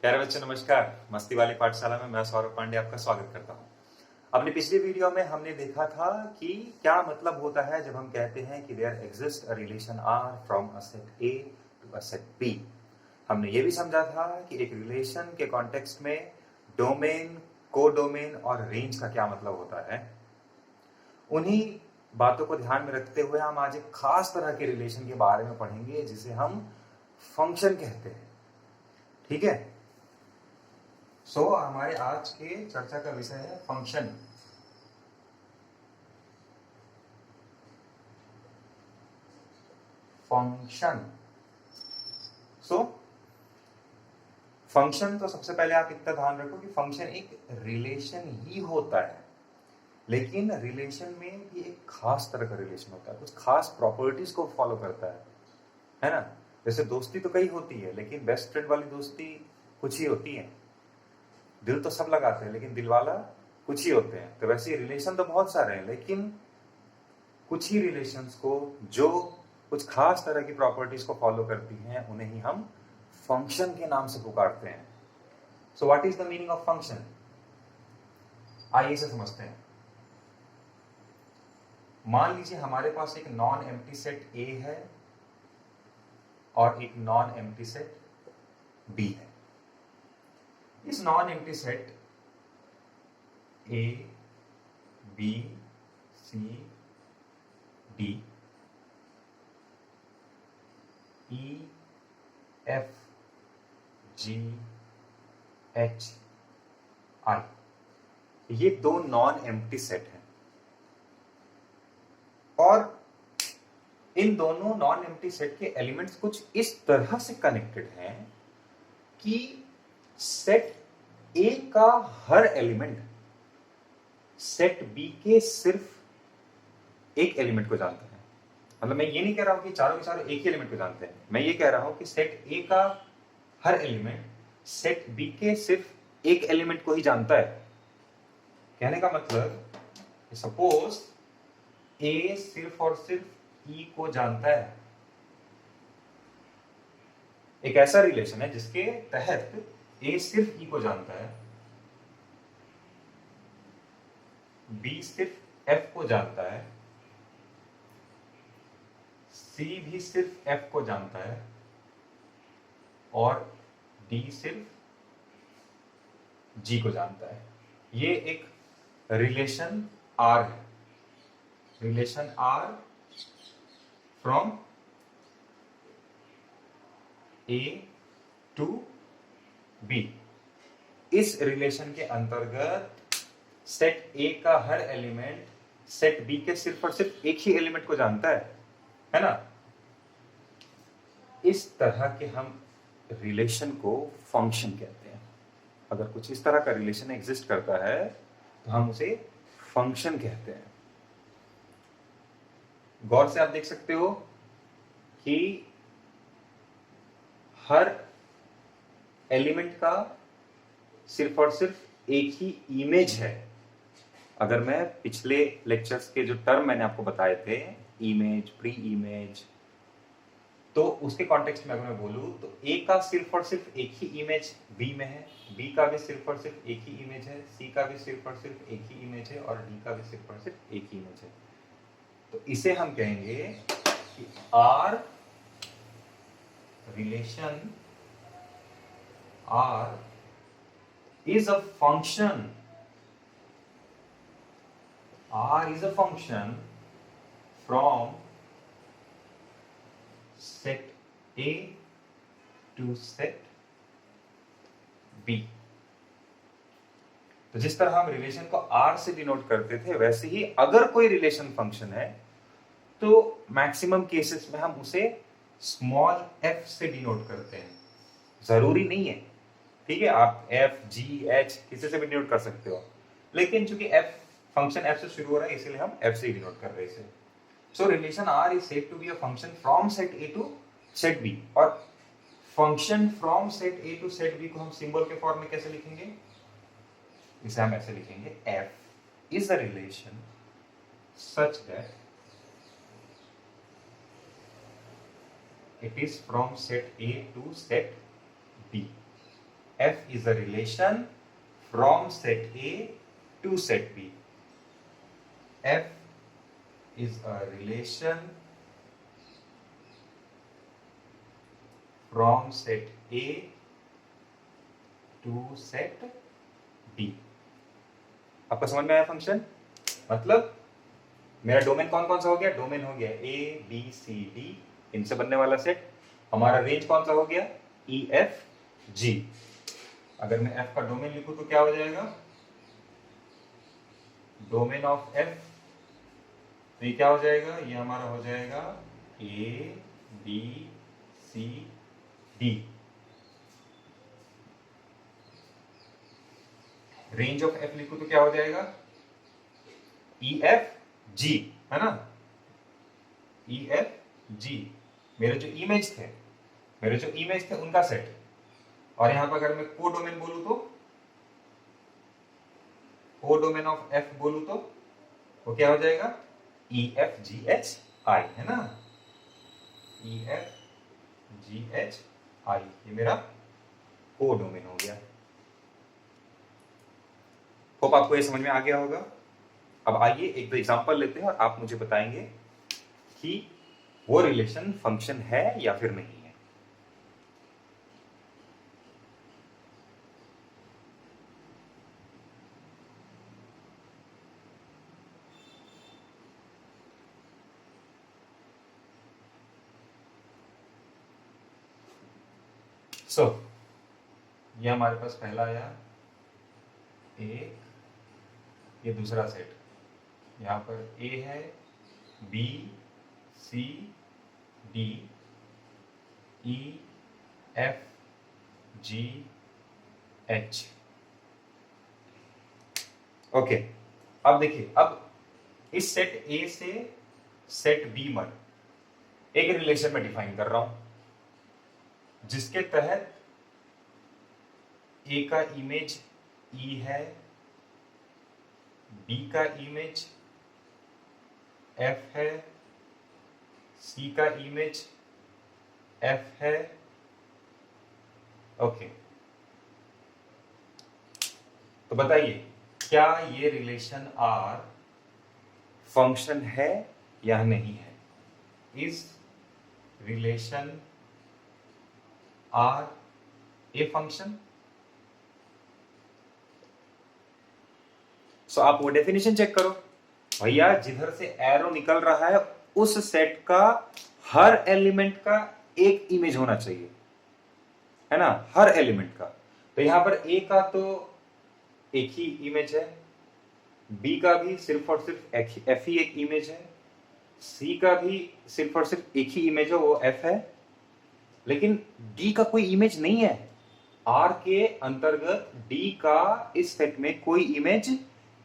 प्यारे बच्चों नमस्कार। मस्ती वाली पाठशाला में मैं सौरभ पांडे आपका स्वागत करता हूँ। अपनी पिछली वीडियो में हमने देखा था कि क्या मतलब होता है जब हम कहते हैं कि there exist a relation R from a set A to a set B. हमने ये भी समझा था कि एक रिलेशन के कॉन्टेक्स्ट में डोमेन, कोडोमेन और रेंज का क्या मतलब होता है। उन्हीं बातों को ध्यान में रखते हुए हम आज एक खास तरह के रिलेशन के बारे में पढ़ेंगे जिसे हम फंक्शन कहते हैं। ठीक है। हमारे आज के चर्चा का विषय है फंक्शन। फंक्शन तो सबसे पहले आप इतना ध्यान रखो कि फंक्शन एक रिलेशन ही होता है, लेकिन रिलेशन में भी एक खास तरह का रिलेशन होता है, कुछ खास प्रॉपर्टीज को फॉलो करता है ना। जैसे दोस्ती तो कई होती है, लेकिन बेस्ट फ्रेंड वाली दोस्ती कुछ ही होती है। दिल तो सब लगाते हैं, लेकिन दिल वाला कुछ ही होते हैं। तो वैसे रिलेशन तो बहुत सारे हैं, लेकिन कुछ ही रिलेशंस को जो कुछ खास तरह की प्रॉपर्टीज को फॉलो करती हैं उन्हें ही हम फंक्शन के नाम से पुकारते हैं। So what is the meaning of function? आइए इसे समझते हैं। मान लीजिए हमारे पास एक नॉन एम्प्टी सेट ए है और एक नॉन एम्प्टी सेट बी है। इस non empty set A, B, C, D, E, F, G, H, I, ये दो नॉन एम्प्टी सेट हैं और इन दोनों नॉन एम्प्टी सेट के एलिमेंट्स कुछ इस तरह से कनेक्टेड हैं कि सेट ए का हर एलिमेंट सेट बी के सिर्फ एक एलिमेंट को जानता है। मतलब मैं ये नहीं कह रहा हूं कि चारों के चारों एक ही एलिमेंट को जानते हैं, मैं ये कह रहा हूं कि सेट ए का हर एलिमेंट सेट बी के सिर्फ एक एलिमेंट को ही जानता है। कहने का मतलब सपोज ए सिर्फ और सिर्फ ई को जानता है। एक ऐसा रिलेशन है जिसके तहत ए सिर्फ ई को जानता है, बी सिर्फ एफ को जानता है, सी भी सिर्फ एफ को जानता है और डी सिर्फ जी को जानता है। ये एक रिलेशन आर है। Relation R from A to B. इस रिलेशन के अंतर्गत सेट ए का हर एलिमेंट सेट बी के सिर्फ और सिर्फ एक ही एलिमेंट को जानता है ना। इस तरह के हम रिलेशन को फंक्शन कहते हैं। अगर कुछ इस तरह का रिलेशन एग्जिस्ट करता है तो हम उसे फंक्शन कहते हैं। गौर से आप देख सकते हो कि हर एलिमेंट का सिर्फ और सिर्फ एक ही इमेज है। अगर मैं पिछले लेक्चर्स के जो टर्म मैंने आपको बताए थे, इमेज, प्री इमेज, तो उसके कॉन्टेक्स्ट में अगर मैं बोलूं तो ए का सिर्फ और सिर्फ एक ही इमेज बी में है, बी का भी सिर्फ और सिर्फ एक ही इमेज है, सी का भी सिर्फ और सिर्फ एक ही इमेज है और डी का भी सिर्फ और सिर्फ एक ही इमेज है। तो इसे हम कहेंगे कि R relation R is a function. R is a function from set A to set B. तो जिस तरह हम रिलेशन को R से डिनोट करते थे, वैसे ही अगर कोई रिलेशन फंक्शन है तो मैक्सिमम केसेस में हम उसे स्मॉल f से डिनोट करते हैं। जरूरी नहीं है, ठीक है, आप एफ, जी, एच किसी से भी डिनोट कर सकते हो, लेकिन चूंकि एफ फंक्शन एफ से शुरू हो रहा है इसलिए हम एफ से ही डिनोट कर रहे हैं इसे। So relation R is said to be a function from set A to set B. और function from set A to set B को हम सिंबल के फॉर्म में कैसे लिखेंगे? इसे हम ऐसे लिखेंगे, F is a relation such that it is from set A to set B. F is a relation from set A to set B. F is a relation from set A to set B. आपको समझ में आया function? मतलब मेरा domain कौन कौन सा हो गया? डोमेन हो गया A B C D, इनसे बनने वाला सेट। हमारा रेंज कौन सा हो गया? E F G। अगर मैं F का डोमेन लिखूं तो क्या हो जाएगा? डोमेन ऑफ F, तो ये क्या हो जाएगा? ये हमारा हो जाएगा A B C D। Range of F लिखूं तो क्या हो जाएगा? E F G, है ना? E F G मेरे जो इमेज थे उनका सेट। और यहां पर अगर मैं को डोमेन बोलूं तो, को डोमेन ऑफ F बोलूं तो वो क्या हो जाएगा? E F G H I, है ना? E F G H I, ये मेरा को डोमेन हो गया। होप आपको ये समझ में आ गया होगा। अब आइए एक दो एग्जांपल लेते हैं और आप मुझे बताएंगे कि वो रिलेशन फंक्शन है या फिर नहीं है। ये हमारे पास पहला आया एक, ये दूसरा सेट। यहाँ पर A है, B C D E F G H। Okay, अब देखिए, अब इस सेट A से सेट B में एक रिलेशन में डिफाइन कर रहा हूं जिसके तहत A का इमेज E है, B का इमेज F है, C का इमेज F है। ओके, तो बताइए क्या ये रिलेशन R फंक्शन है या नहीं है? इस रिलेशन R ए फंक्शन? सो आप वो डेफिनेशन चेक करो भैया, जिधर से एरो निकल रहा है उस सेट का हर एलिमेंट का एक इमेज होना चाहिए, है ना? हर एलिमेंट का। तो यहां पर ए का तो एक ही इमेज है, बी का भी सिर्फ और सिर्फ एफ ही एक इमेज है, सी का भी सिर्फ और सिर्फ एक ही इमेज है, वो एफ है। लेकिन डी का कोई इमेज नहीं है। आर के अंतर्गत डी का इस सेट में कोई इमेज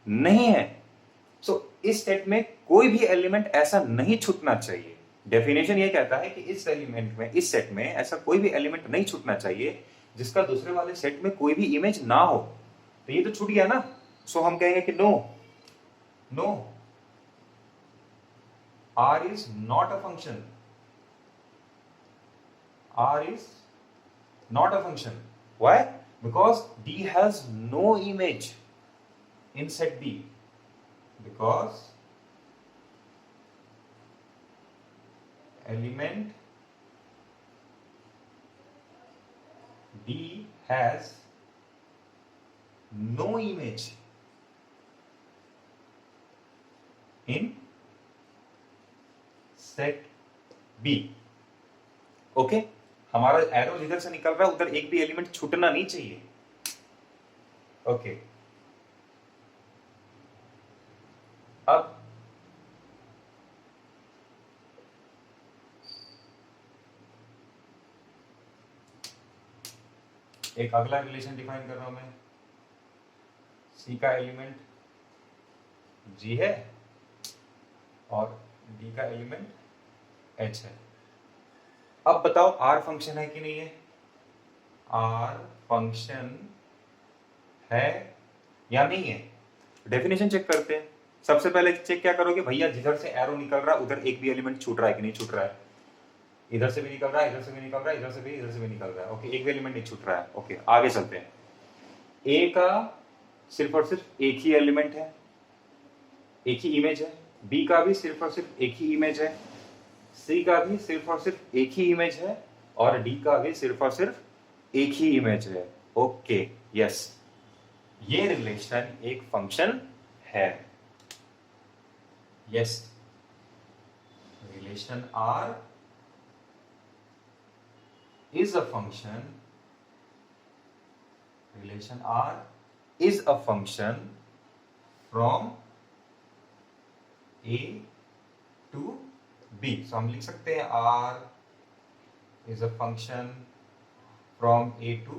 नहीं है। सो इस सेट में कोई भी एलिमेंट ऐसा नहीं छूटना चाहिए। डेफिनेशन ये कहता है कि इस एलिमेंट में, इस सेट में ऐसा कोई भी एलिमेंट नहीं छूटना चाहिए जिसका दूसरे वाले सेट में कोई भी इमेज ना हो। तो ये तो छूट गया ना। सो हम कहेंगे कि no, no, R is not a function. R is not a function. Why? Because D has no image in set B. Because element D has no image in set B. Okay, हमारा arrow जिधर से निकल रहा है उधर एक भी element छूटना नहीं चाहिए। ओके, अब एक अगला रिलेशन डिफाइन कर रहा हूं मैं। सी का एलिमेंट G है और D का एलिमेंट H है। अब बताओ R फंक्शन है कि नहीं है? R फंक्शन है या नहीं है? डेफिनेशन चेक करते हैं। सबसे पहले चेक क्या करोगे भैया, जिधर से एरो निकल रहा है उधर एक भी एलिमेंट छूट रहा है कि नहीं छूट रहा है। इधर से भी निकल रहा है, इधर से भी निकल रहा है, इधर से भी निकल रहा है। ओके, एक भी एलिमेंट नहीं छूट रहा है। ओके, आगे चलते हैं। ए का सिर्फ और सिर्फ एक ही एलिमेंट है, एक ही इमेज है। बी का भी सिर्फ और सिर्फ एक ही इमेज है। सी का भी सिर्फ और सिर्फ एक ही इमेज है। और डी का भी सिर्फ और सिर्फ एक ही इमेज है। ओके, यस, ये रिलेशन एक फंक्शन है। Yes, relation R is a function. Relation R is a function from A to B. So हम लिख सकते हैं R is a function from A to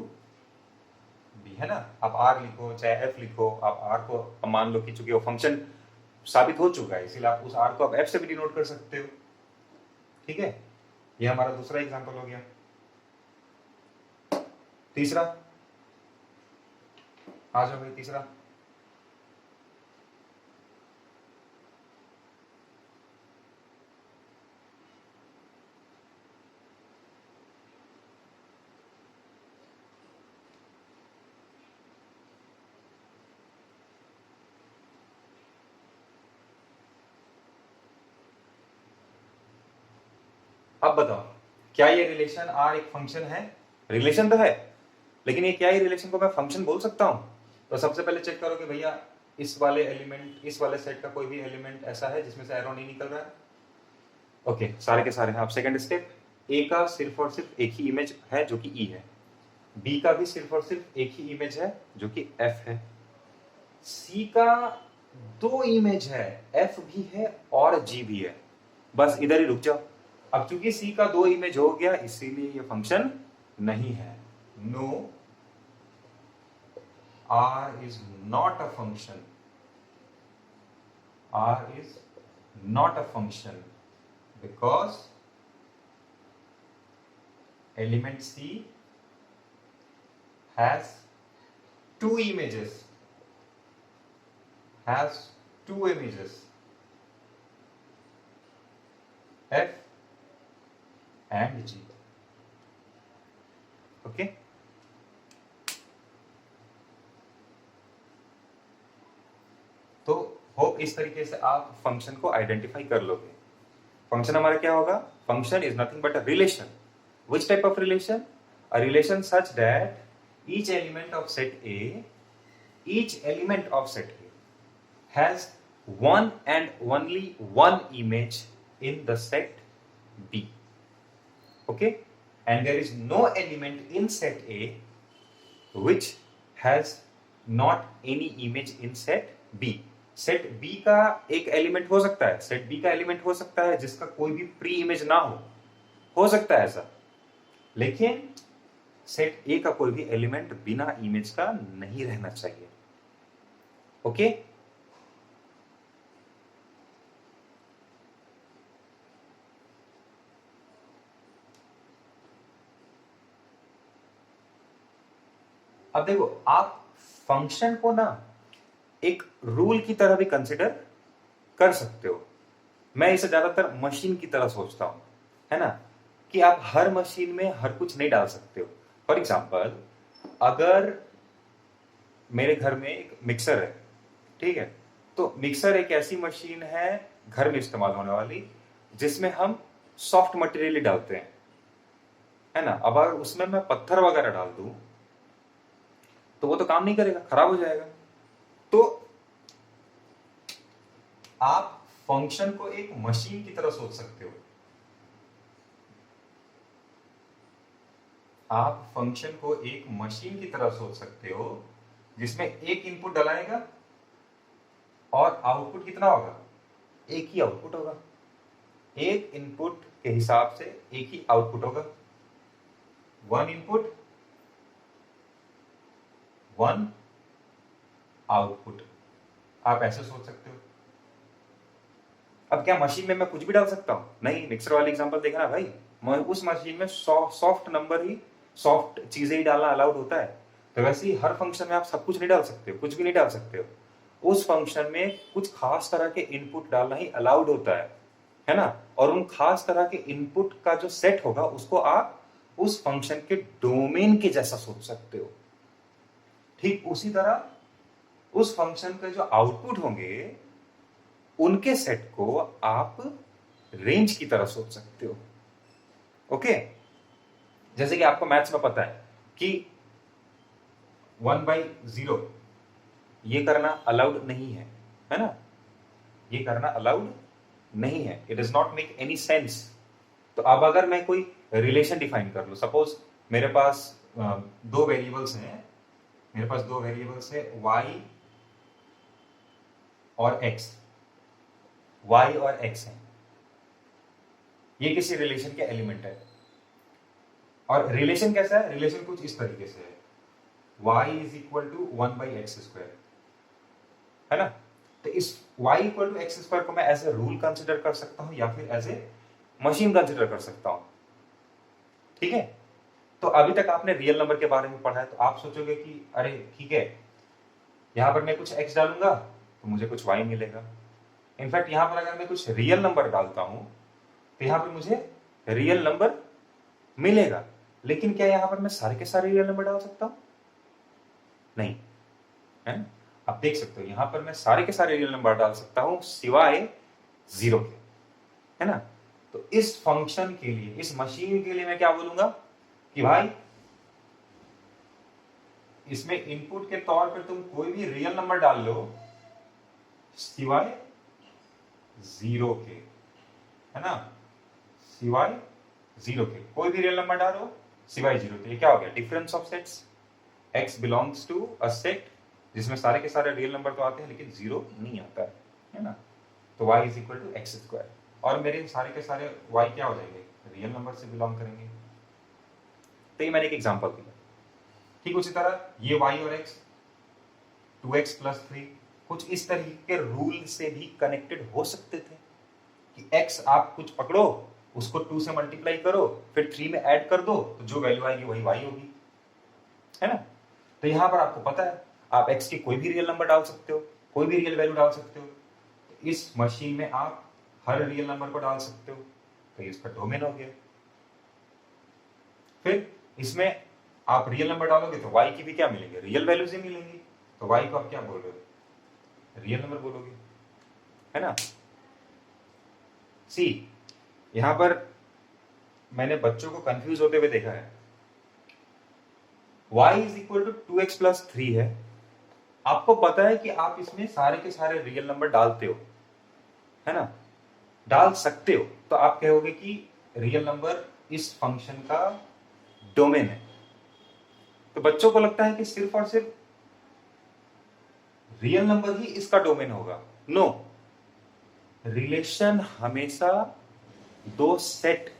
B, है ना। आप R लिखो चाहे F लिखो, आप R को मान लो कि चूंकि वो फंक्शन साबित हो चुका है, इसीलिए आप उस R को आप F से भी डिनोट कर सकते हो। ठीक है, ये हमारा दूसरा एग्जांपल हो गया। तीसरा, आ जाओ भाई, तीसरा। अब बताओ, क्या ये रिलेशन R एक फंक्शन है? रिलेशन तो है, लेकिन ये क्या ये रिलेशन को मैं फंक्शन बोल सकता हूं? तो सबसे पहले चेक करो कि भैया इस वाले एलिमेंट, इस वाले सेट का कोई भी एलिमेंट ऐसा है जिसमें से एरो नहीं निकल रहा है। ओके, सारे के सारे हैं। अब सेकंड स्टेप, ए का सिर्फ और सिर्फ एक ही इमेज है जो कि ई है। बी का भी सिर्फ और सिर्फ एक ही इमेज है जो कि एफ है। सी का दो इमेज है, एफ भी है और जी भी है। बस इधर ही रुक जाओ। अब चूंकि सी का दो इमेज हो गया, इसीलिए ये फंक्शन नहीं है। No, R is not a function. R is not a function because element C has two images. Has two images, F and G. Okay. तो होप इस तरीके से आप फंक्शन को आइडेंटिफाई कर लोगे। फंक्शन हमारा क्या होगा? Function is nothing but a relation. Which type of relation? A relation such that each element of set A, each element of set A has one and only one image in the set B. Okay, and there is no element in set A which has not any image in set B. Set B का एक element हो सकता है, set B का element हो सकता है जिसका कोई भी प्री इमेज ना हो सकता है ऐसा। लेकिन सेट ए का कोई भी एलिमेंट बिना इमेज का नहीं रहना चाहिए। ओके, अब देखो, आप फंक्शन को ना एक रूल की तरह भी कंसिडर कर सकते हो। मैं इसे ज्यादातर मशीन की तरह सोचता हूं, है ना, कि आप हर मशीन में हर कुछ नहीं डाल सकते हो। फॉर एग्जाम्पल, अगर मेरे घर में एक मिक्सर है, ठीक है, तो मिक्सर एक ऐसी मशीन है घर में इस्तेमाल होने वाली जिसमें हम सॉफ्ट मटेरियल डालते हैं, है ना। अब अगर उसमें मैं पत्थर वगैरह डाल दूं तो वो तो काम नहीं करेगा, खराब हो जाएगा। तो आप फंक्शन को एक मशीन की तरह सोच सकते हो। आप फंक्शन को एक मशीन की तरह सोच सकते हो जिसमें एक इनपुट डलाएगा और आउटपुट कितना होगा? एक ही आउटपुट होगा। एक इनपुट के हिसाब से एक ही आउटपुट होगा। वन इनपुट वन आउटपुट, आप ऐसे सोच सकते हो। अब क्या मशीन में मैं कुछ भी डाल सकता हूं? नहीं। मिक्सर वाली एग्जांपल देखना भाई, उस मशीन में सॉफ्ट नंबर ही, सॉफ्ट चीजें ही डालना अलाउड होता है। तो वैसे ही हर फंक्शन में आप सब कुछ नहीं डाल सकते हो, कुछ भी नहीं डाल सकते हो। उस फंक्शन में कुछ खास तरह के इनपुट डालना ही अलाउड होता है। है ना, और उन खास तरह के इनपुट का जो सेट होगा उसको आप उस फंक्शन के डोमेन के जैसा सोच सकते हो। ठीक उसी तरह उस फंक्शन के जो आउटपुट होंगे उनके सेट को आप रेंज की तरह सोच सकते हो। ओके, जैसे कि आपको मैथ्स में पता है कि 1/0 ये करना अलाउड नहीं है ना, ये करना अलाउड नहीं है, it is not make any sense. तो अब अगर मैं कोई रिलेशन डिफाइन कर लू, सपोज मेरे पास दो वेरिएबल्स हैं, मेरे पास दो वेरिएबल्स है y और x, y और x है, ये किसी रिलेशन के एलिमेंट है। और रिलेशन कैसा है, रिलेशन कुछ इस तरीके से है, y is equal to 1/x², है ना। तो इस y इक्वल टू x² को मैं एज ए रूल कंसिडर कर सकता हूं या फिर एज ए मशीन कंसिडर कर सकता हूं। ठीक है, तो अभी तक आपने रियल नंबर के बारे में पढ़ा है, तो आप सोचोगे कि अरे ठीक है, यहां पर मैं कुछ x डालूंगा तो मुझे कुछ y मिलेगा। इनफैक्ट यहां पर अगर मैं कुछ रियल नंबर डालता हूं तो यहां पर मुझे रियल नंबर मिलेगा। लेकिन क्या यहां पर मैं सारे के सारे रियल नंबर डाल सकता हूं? नहीं, है ना। आप देख सकते हो यहां पर मैं सारे के सारे रियल नंबर डाल सकता हूं सिवाय 0 के, है ना। तो इस फंक्शन के लिए, इस मशीन के लिए मैं क्या बोलूंगा कि भाई इसमें इनपुट के तौर पर तुम कोई भी रियल नंबर डाल लो सिवाय 0 के, है ना, सिवाय 0 के कोई भी रियल नंबर डालो सिवाय 0 के। ये क्या हो गया, difference of sets. x belongs to a set जिसमें सारे के सारे रियल नंबर तो आते हैं लेकिन 0 नहीं आता है ना। तो y is equal to x², और मेरे सारे के सारे y क्या हो जाएंगे, रियल नंबर से बिलोंग करेंगे। तो ये मैंने एक एग्जांपल दिया। ठीक उसी तरह ये y और x 2x + 3 कुछ इस तरीके के रूल से भी कनेक्टेड हो सकते थे कि x आप कुछ पकड़ो, उसको 2 से मल्टीप्लाई करो, फिर 3 में ऐड कर दो, तो जो वैल्यू आएगी वही y होगी, है ना। तो यहां पर आपको पता है आप x की कोई भी रियल नंबर डाल सकते हो, कोई भी रियल वैल्यू डाल सकते हो। तो इस मशीन में आप हर रियल नंबर को डाल सकते हो, तो इसका डोमेन हो गया। फिर इसमें आप रियल नंबर डालोगे तो y की भी क्या मिलेंगे, रियल वैल्यूज ही मिलेंगी। तो y को आप क्या बोल रहे हो, रियल नंबर बोलोगे, है ना। सी, यहां पर मैंने बच्चों को कंफ्यूज होते हुए देखा है। y is equal to 2x + 3 है, आपको पता है कि आप इसमें सारे के सारे रियल नंबर डालते हो, है ना, डाल सकते हो। तो आप कहोगे कि रियल नंबर इस फंक्शन का डोमेन है। तो बच्चों को लगता है कि सिर्फ और सिर्फ रियल नंबर ही इसका डोमेन होगा। नो, रिलेशन हमेशा दो सेट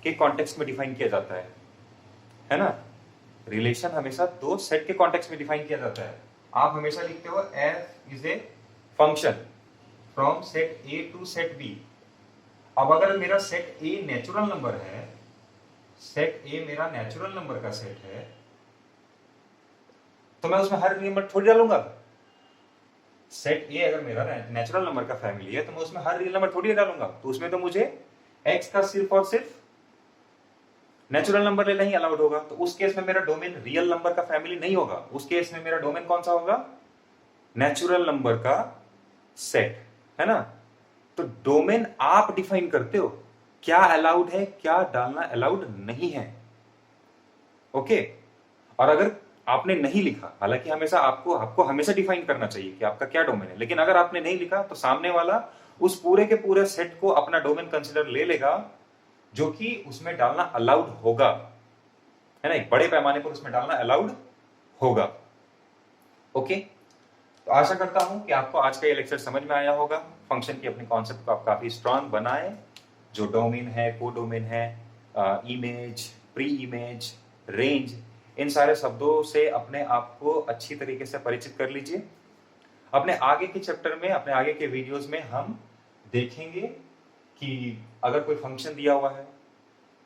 के कॉन्टेक्स्ट में डिफाइन किया जाता है ना। रिलेशन हमेशा दो सेट के कॉन्टेक्स्ट में डिफाइन किया जाता है। आप हमेशा लिखते हो f is a function from set A to set B। अब अगर मेरा सेट A नेचुरल नंबर है, सेट A मेरा नेचुरल नंबर का सेट है, तो मैं उसमें हर नंबर थोड़ी डालूंगा। सेट A अगर मेरा नेचुरल नंबर का फैमिली है तो मैं उसमें हर रियल नंबर थोड़ी डालूंगा। तो उसमें तो मुझे x का सिर्फ और सिर्फ नेचुरल नंबर लेना ही अलाउड होगा। तो उस केस में मेरा डोमेन रियल नंबर का फैमिली नहीं होगा, उस केस में मेरा डोमेन कौन सा होगा, नेचुरल नंबर का सेट, है ना। तो डोमेन आप डिफाइन करते हो, क्या अलाउड है, क्या डालना अलाउड नहीं है। ओके, और अगर आपने नहीं लिखा, हालांकि हमेशा आपको हमेशा डिफाइन करना चाहिए कि आपका क्या डोमेन है, लेकिन अगर आपने नहीं लिखा तो सामने वाला उस पूरे के पूरे सेट को अपना डोमेन कंसिडर ले लेगा जो कि उसमें डालना अलाउड होगा, है ना, एक बड़े पैमाने पर उसमें डालना अलाउड होगा। ओके, तो आशा करता हूं कि आपको आज का ये लेक्चर समझ में आया होगा। फंक्शन की अपने कॉन्सेप्ट को आप काफी स्ट्रांग बनाए, जो डोमेन है, को डोमेन है, इमेज, प्री इमेज, रेंज, इन सारे शब्दों से अपने आप को अच्छी तरीके से परिचित कर लीजिए। अपने आगे के चैप्टर में, अपने आगे के वीडियोस में हम देखेंगे कि अगर कोई फंक्शन दिया हुआ है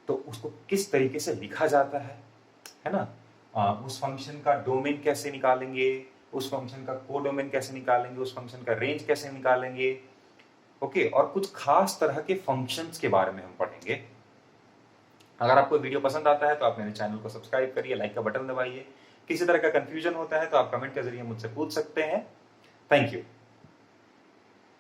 तो उसको किस तरीके से लिखा जाता है ना। उस फंक्शन का डोमेन कैसे निकालेंगे, उस फंक्शन का को डोमेन कैसे निकालेंगे, उस फंक्शन का रेंज कैसे निकालेंगे, ओके, और कुछ खास तरह के फंक्शंस के बारे में हम पढ़ेंगे। अगर आपको वीडियो पसंद आता है तो आप मेरे चैनल को सब्सक्राइब करिए, लाइक का बटन दबाइए। किसी तरह का कंफ्यूजन होता है तो आप कमेंट के जरिए मुझसे पूछ सकते हैं। Thank you.